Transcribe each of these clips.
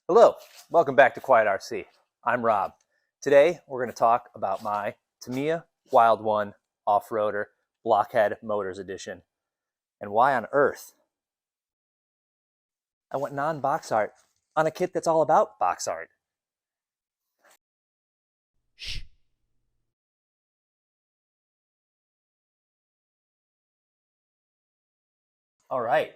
Hello, welcome back to Quiet RC. I'm Rob. Today we're going to talk about my Tamiya Wild-One off-roader Blockhead Motors Edition and why on earth I went non-box art on a kit that's all about box art. Shh. All right,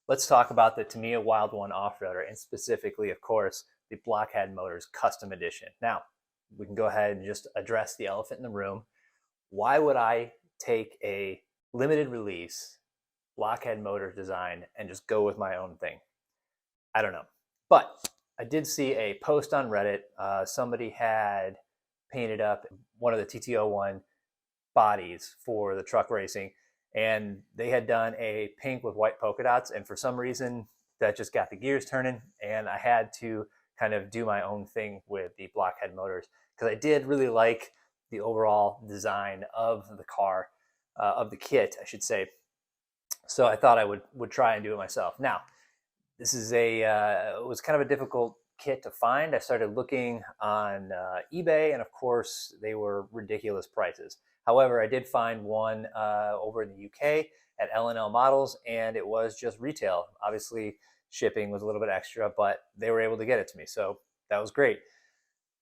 let's talk about the Tamiya Wild-One off-roader and specifically, of course, the Blockhead Motors Custom Edition. Now, we can go ahead and just address the elephant in the room. Why would I take a limited release Blockhead Motors design and just go with my own thing? I don't know. But I did see a post on Reddit. Somebody had painted up one of the TT01 bodies for the truck racing, and they had done a pink with white polka dots. And for some reason, that just got the gears turning, and I had to kind of do my own thing with the Blockhead Motors because I did really like the overall design of the car, of the kit, I should say. So I thought I would try and do it myself. Now, this is it was kind of a difficult kit to find. I started looking on eBay, and of course, they were ridiculous prices. However, I did find one over in the UK at L&L Models, and it was just retail. Obviously, shipping was a little bit extra, but they were able to get it to me, so that was great.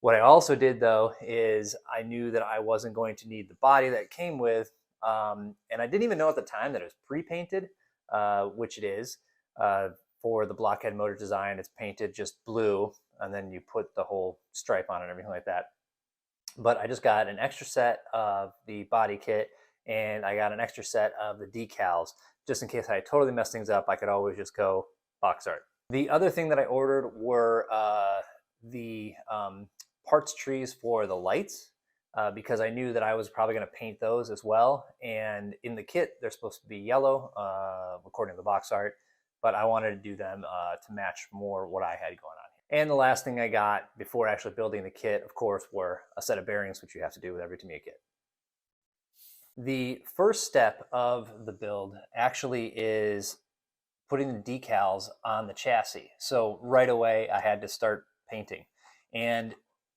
What I also did, though, is I knew that I wasn't going to need the body that it came with, and I didn't even know at the time that it was pre-painted, which it is. For the Blockhead motor design, it's painted just blue, and then you put the whole stripe on it and everything like that. But I just got an extra set of the body kit, and I got an extra set of the decals, just in case I totally messed things up. I could always just go box art. The other thing that I ordered were the parts trees for the lights, because I knew that I was probably going to paint those as well. And in the kit, they're supposed to be yellow, according to the box art, but I wanted to do them to match more what I had going on. And the last thing I got before actually building the kit, of course, were a set of bearings, which you have to do with every Tamiya kit. The first step of the build actually is putting the decals on the chassis. So right away, I had to start painting. And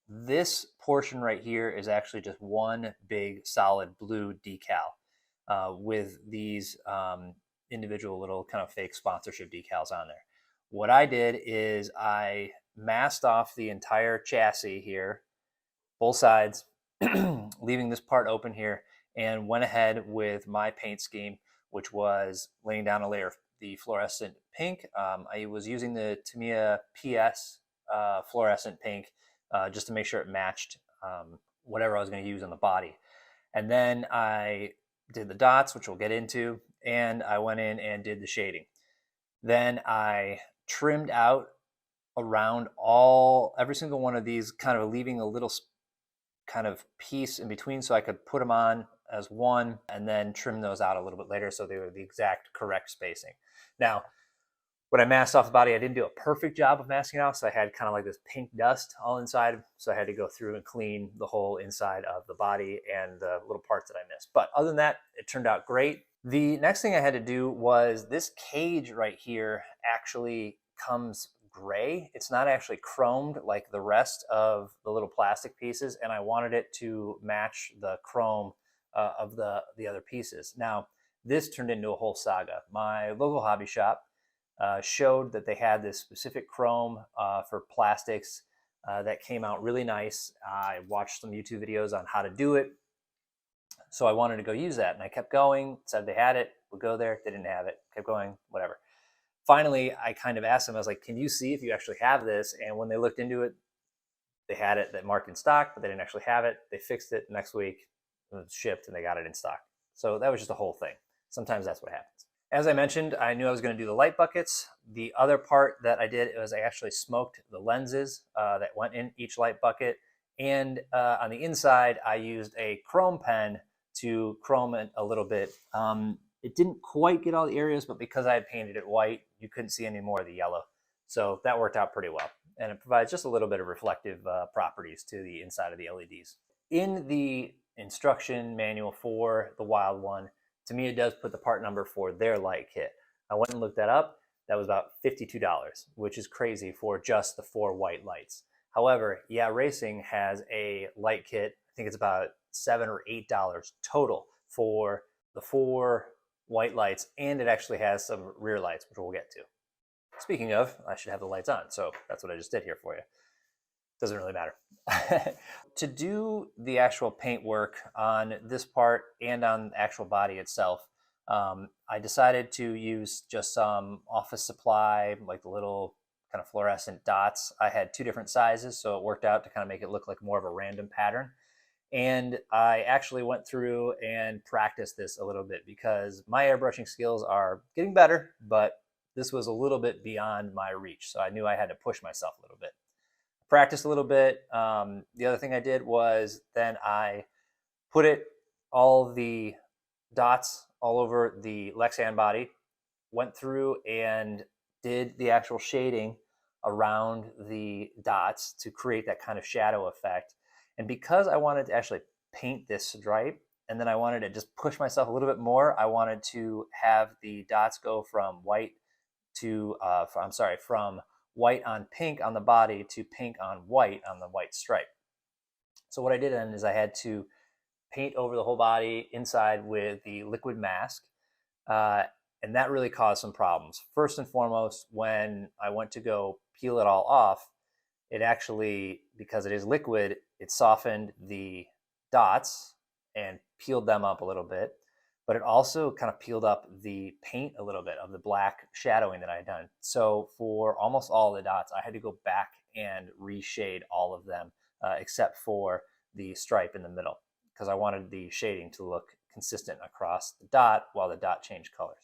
this portion right here is actually just one big solid blue decal with these individual little kind of fake sponsorship decals on there. What I did is I masked off the entire chassis here, both sides, leaving this part open here, and went ahead with my paint scheme, which was laying down a layer of the fluorescent pink. I was using the Tamiya PS fluorescent pink just to make sure it matched whatever I was going to use on the body. And then I did the dots, which we'll get into, and I went in and did the shading. Then I trimmed out around every single one of these, kind of leaving a little kind of piece in between so I could put them on as one and then trim those out a little bit later so they were the exact correct spacing. Now, when I masked off the body, I didn't do a perfect job of masking off, so I had kind of like this pink dust all inside, so I had to go through and clean the whole inside of the body and the little parts that I missed. But other than that, it turned out great. The next thing I had to do was this cage right here actually comes gray. It's not actually chromed like the rest of the little plastic pieces, and I wanted it to match the chrome of the other pieces. Now, this turned into a whole saga. My local hobby shop showed that they had this specific chrome for plastics that came out really nice. I watched some YouTube videos on how to do it. So I wanted to go use that, and I kept going, said they had it, would go there, they didn't have it, kept going, whatever. Finally, I kind of asked them, I was like, can you see if you actually have this? And when they looked into it, they had it that marked in stock, but they didn't actually have it. They fixed it next week, it was shipped, and they got it in stock. So that was just a whole thing. Sometimes that's what happens. As I mentioned, I knew I was going to do the light buckets. The other part that I did was I actually smoked the lenses that went in each light bucket. And on the inside, I used a chrome pen to chrome it a little bit. It didn't quite get all the areas, but because I had painted it white, you couldn't see any more of the yellow. So that worked out pretty well. And it provides just a little bit of reflective properties to the inside of the LEDs. In the instruction manual for the Wild-One, Tamiya does put the part number for their light kit. I went and looked that up. that was about $52, which is crazy for just the 4 white lights. However, Yeah Racing has a light kit. I think it's about $7 or $8 total for the 4 white lights, and it actually has some rear lights, which we'll get to. Speaking of, I should have the lights on, so that's what I just did here for you. Doesn't really matter. To do the actual paint work on this part and on the actual body itself, I decided to use just some office supply, like the little kind of fluorescent dots. I had 2 different sizes, so it worked out to kind of make it look like more of a random pattern. And I actually went through and practiced this a little bit because my airbrushing skills are getting better, but this was a little bit beyond my reach. So I knew I had to push myself a little bit. Practiced a little bit. The other thing I did was then I put all the dots all over the Lexan body, went through and did the actual shading around the dots to create that kind of shadow effect. And because I wanted to actually paint this stripe, and then I wanted to just push myself a little bit more, I wanted to have the dots go from white to, from white on pink on the body to pink on the white stripe. So what I did then is I had to paint over the whole body inside with the liquid mask. And that really caused some problems. First and foremost, when I went to go peel it all off, it actually, because it is liquid, it softened the dots and peeled them up a little bit. But it also kind of peeled up the paint a little bit of the black shadowing that I had done. So for almost all the dots, I had to go back and reshade all of them, except for the stripe in the middle, because I wanted the shading to look consistent across the dot while the dot changed colors.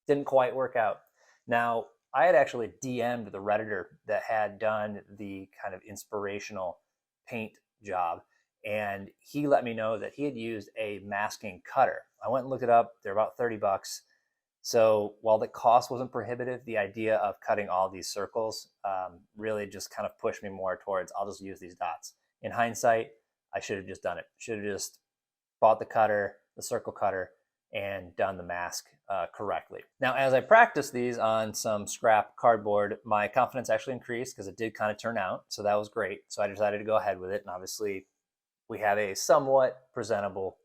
Didn't quite work out. Now, I had actually DM'd the Redditor that had done the kind of inspirational paint job, and he let me know that he had used a masking cutter. I went and looked it up. They're about $30. So while the cost wasn't prohibitive, the idea of cutting all these circles really just kind of pushed me more towards, I'll just use these dots. In hindsight, I should have just done it. Should have just bought the cutter, the circle cutter, and done the mask correctly. Now, as I practiced these on some scrap cardboard, my confidence actually increased because it did kind of turn out. So that was great. So I decided to go ahead with it. And obviously, we have a somewhat presentable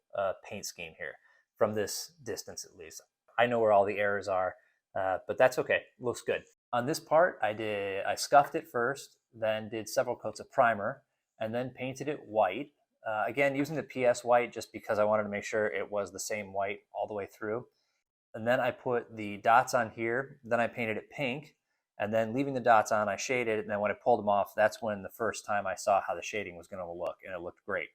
paint scheme here from this distance, at least. I know where all the errors are, but that's okay. Looks good. On this part, I scuffed it first, then did several coats of primer, and then painted it white. Again, using the PS white just because I wanted to make sure it was the same white all the way through. And then I put the dots on here, then I painted it pink, and then leaving the dots on, I shaded it, and then when I pulled them off, that's when the first time I saw how the shading was going to look, and it looked great.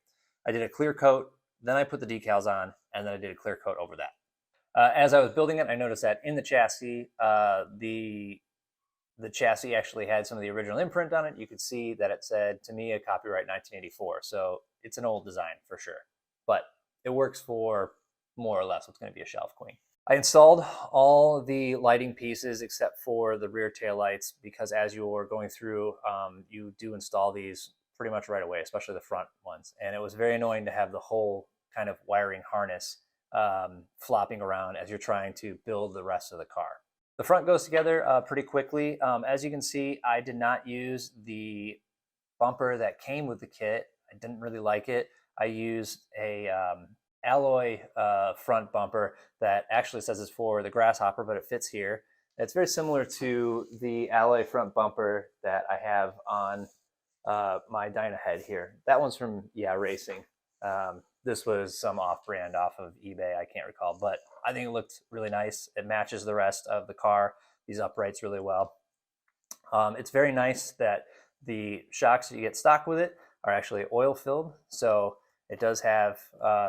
I did a clear coat, then I put the decals on, and then I did a clear coat over that. As I was building it, I noticed that in the chassis, the chassis actually had some of the original imprint on it. You could see that it said, Tamiya copyright 1984. So it's an old design for sure, but it works for more or less what's going to be a shelf queen. I installed all the lighting pieces except for the rear tail lights because as you're going through, you do install these pretty much right away, especially the front ones. And it was very annoying to have the whole kind of wiring harness flopping around as you're trying to build the rest of the car. The front goes together pretty quickly. As you can see, I did not use the bumper that came with the kit. I didn't really like it. I used a alloy front bumper that actually says it's for the Grasshopper, but it fits here. It's very similar to the alloy front bumper that I have on my Dynahead here. That one's from Yeah Racing. This was some off-brand off of eBay, I can't recall, but I think it looked really nice. It matches the rest of the car, these uprights really well. It's very nice that the shocks that you get stock with it are actually oil-filled, so it does have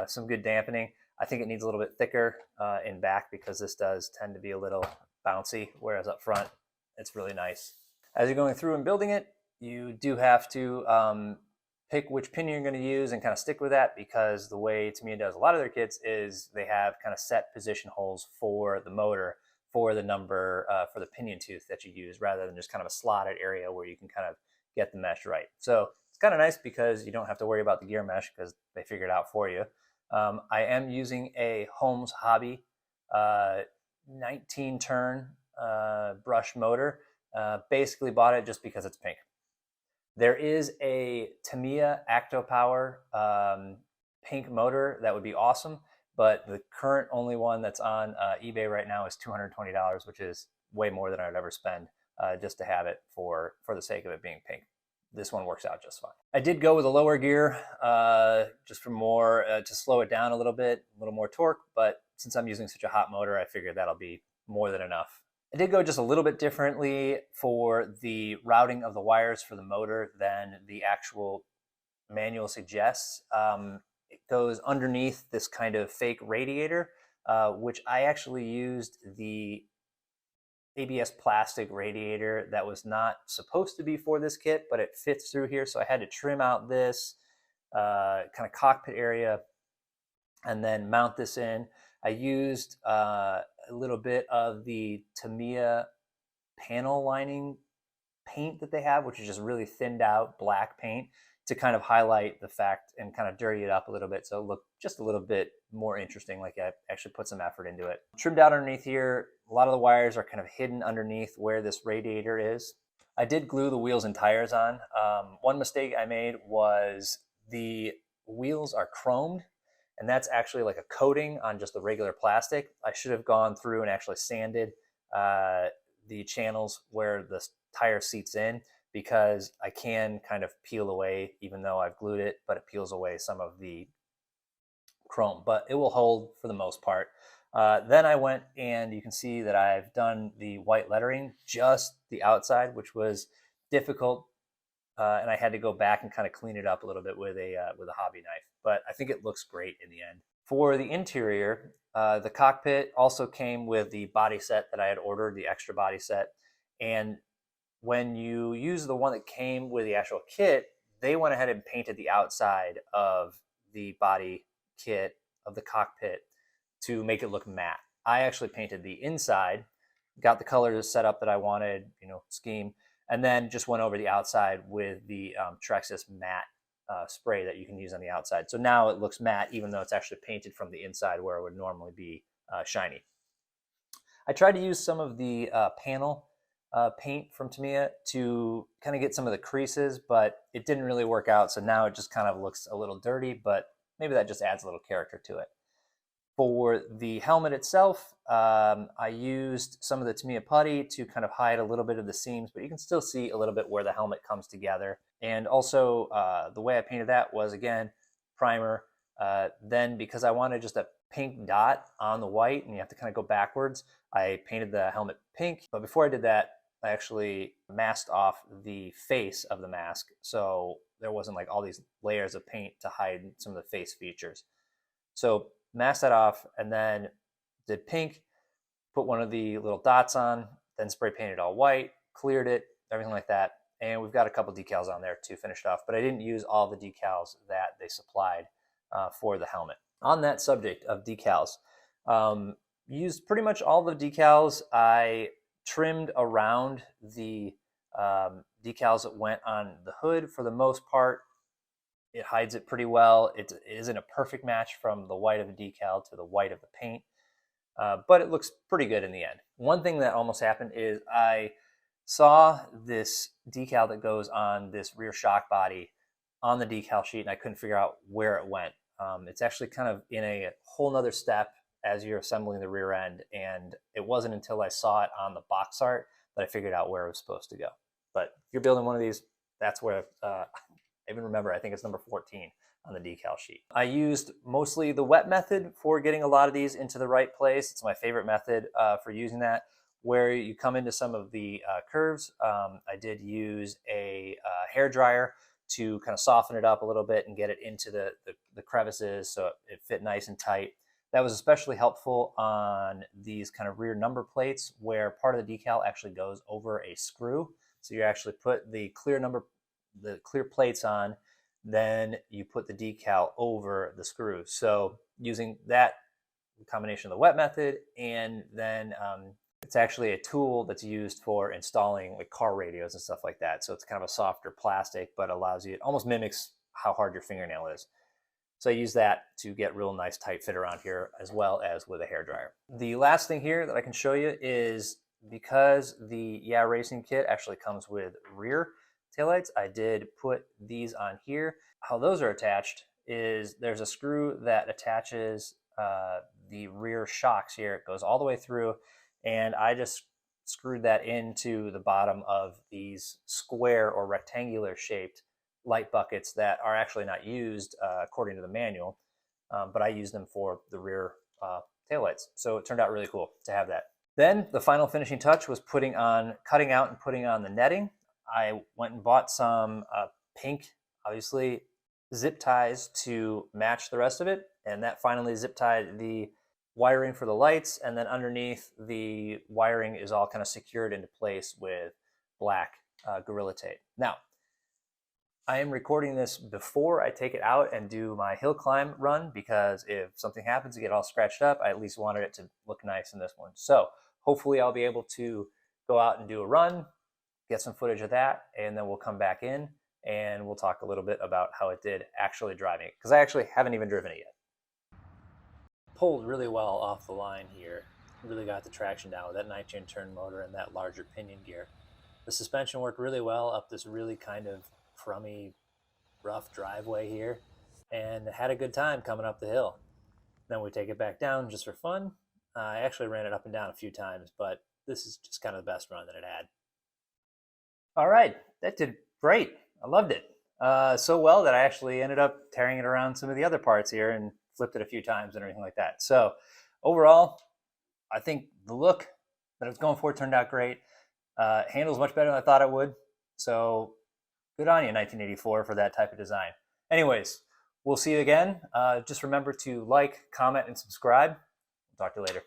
some good dampening. I think it needs a little bit thicker in back because this does tend to be a little bouncy, whereas up front, it's really nice. As you're going through and building it, you do have to pick which pinion you're going to use and kind of stick with that because the way Tamiya does a lot of their kits is they have kind of set position holes for the motor for the number for the pinion tooth that you use rather than just kind of a slotted area where you can kind of get the mesh right. So it's kind of nice because you don't have to worry about the gear mesh because they figure it out for you. I am using a Holmes Hobby 19 turn brush motor. Basically bought it just because it's pink. There is a Tamiya ActoPower pink motor that would be awesome, but the current only one that's on eBay right now is $220, which is way more than I'd ever spend just to have it for the sake of it being pink. This one works out just fine. I did go with a lower gear just for more, to slow it down a little bit, a little more torque, but since I'm using such a hot motor, I figured that'll be more than enough. I did go just a little bit differently for the routing of the wires for the motor than the actual manual suggests. It goes underneath this kind of fake radiator, which I actually used the ABS plastic radiator that was not supposed to be for this kit, but it fits through here. So I had to trim out this kind of cockpit area and then mount this in. I used a little bit of the Tamiya panel lining paint that they have, which is just really thinned out black paint to kind of highlight the fact and kind of dirty it up a little bit so it looked just a little bit more interesting, like I actually put some effort into it. Trimmed out underneath here, a lot of the wires are kind of hidden underneath where this radiator is. I did glue the wheels and tires on. One mistake I made was the wheels are chromed, and that's actually like a coating on just the regular plastic. I should have gone through and actually sanded the channels where the tire seats in, because I can kind of peel away, even though I've glued it, but it peels away some of the chrome, but it will hold for the most part. Then I went and you can see that I've done the white lettering, just the outside, which was difficult. And I had to go back and kind of clean it up a little bit with a hobby knife, but I think it looks great in the end. For the interior, the cockpit also came with the body set that I had ordered, the extra body set. And when you use the one that came with the actual kit, they went ahead and painted the outside of the body kit of the cockpit to make it look matte. I actually painted the inside, got the colors set up that I wanted, scheme, and then just went over the outside with the Trexis matte spray that you can use on the outside. So now it looks matte, even though it's actually painted from the inside where it would normally be shiny. I tried to use some of the panel paint from Tamiya to kind of get some of the creases, but it didn't really work out. So now it just kind of looks a little dirty, but maybe that just adds a little character to it. For the helmet itself, I used some of the Tamiya putty to kind of hide a little bit of the seams, but you can still see a little bit where the helmet comes together. And also the way I painted that was, again, primer. Then because I wanted just a pink dot on the white and you have to kind of go backwards, I painted the helmet pink. But before I did that, I actually masked off the face of the mask, so there wasn't like all these layers of paint to hide some of the face features. So masked that off and then did pink, put one of the little dots on, then spray painted all white, cleared it, everything like that. And we've got a couple decals on there to finish it off, but I didn't use all the decals that they supplied for the helmet. On that subject of decals, used pretty much all the decals. I trimmed around the decals that went on the hood for the most part. It hides it pretty well. It isn't a perfect match from the white of the decal to the white of the paint, but it looks pretty good in the end. One thing that almost happened is I saw this decal that goes on this rear shock body on the decal sheet, and I couldn't figure out where it went. It's actually kind of in a whole nother step as you're assembling the rear end, and it wasn't until I saw it on the box art that I figured out where it was supposed to go. But if you're building one of these, that's where I even remember, I think it's number 14 on the decal sheet. I used mostly the wet method for getting a lot of these into the right place. It's my favorite method for using that, where you come into some of the curves. I did use a hair dryer to kind of soften it up a little bit and get it into the crevices so it fit nice and tight. That was especially helpful on these kind of rear number plates where part of the decal actually goes over a screw. So you actually put the clear plates on, then you put the decal over the screw. So using that combination of the wet method, and then it's actually a tool that's used for installing like car radios and stuff like that. So it's kind of a softer plastic, but allows you, it almost mimics how hard your fingernail is. So I use that to get real nice tight fit around here, as well as with a hairdryer. The last thing here that I can show you is because the Yeah Racing kit actually comes with rear taillights, I did put these on here. How those are attached is there's a screw that attaches the rear shocks here. It goes all the way through, and I just screwed that into the bottom of these square or rectangular shaped light buckets that are actually not used according to the manual, but I use them for the rear taillights. So it turned out really cool to have that. Then the final finishing touch was cutting out and putting on the netting. I went and bought some pink, obviously, zip ties to match the rest of it, and that finally zip tied the wiring for the lights, and then underneath the wiring is all kind of secured into place with black Gorilla Tape. Now, I am recording this before I take it out and do my hill climb run, because if something happens to get all scratched up, I at least wanted it to look nice in this one. So hopefully I'll be able to go out and do a run, get some footage of that, and then we'll come back in and we'll talk a little bit about how it did actually driving it, because I actually haven't even driven it yet. Pulled really well off the line here. Really got the traction down with that 19 turn motor and that larger pinion gear. The suspension worked really well up this really kind of crummy, rough driveway here, and had a good time coming up the hill. Then we take it back down just for fun. I actually ran it up and down a few times, but this is just kind of the best run that it had. All right, that did great. I loved it. So well that I actually ended up tearing it around some of the other parts here and flipped it a few times and everything like that. So overall, I think the look that I was going for turned out great. Handles much better than I thought it would. So good on you, 1984, for that type of design. Anyways, we'll see you again. Just remember to like, comment, and subscribe. Talk to you later.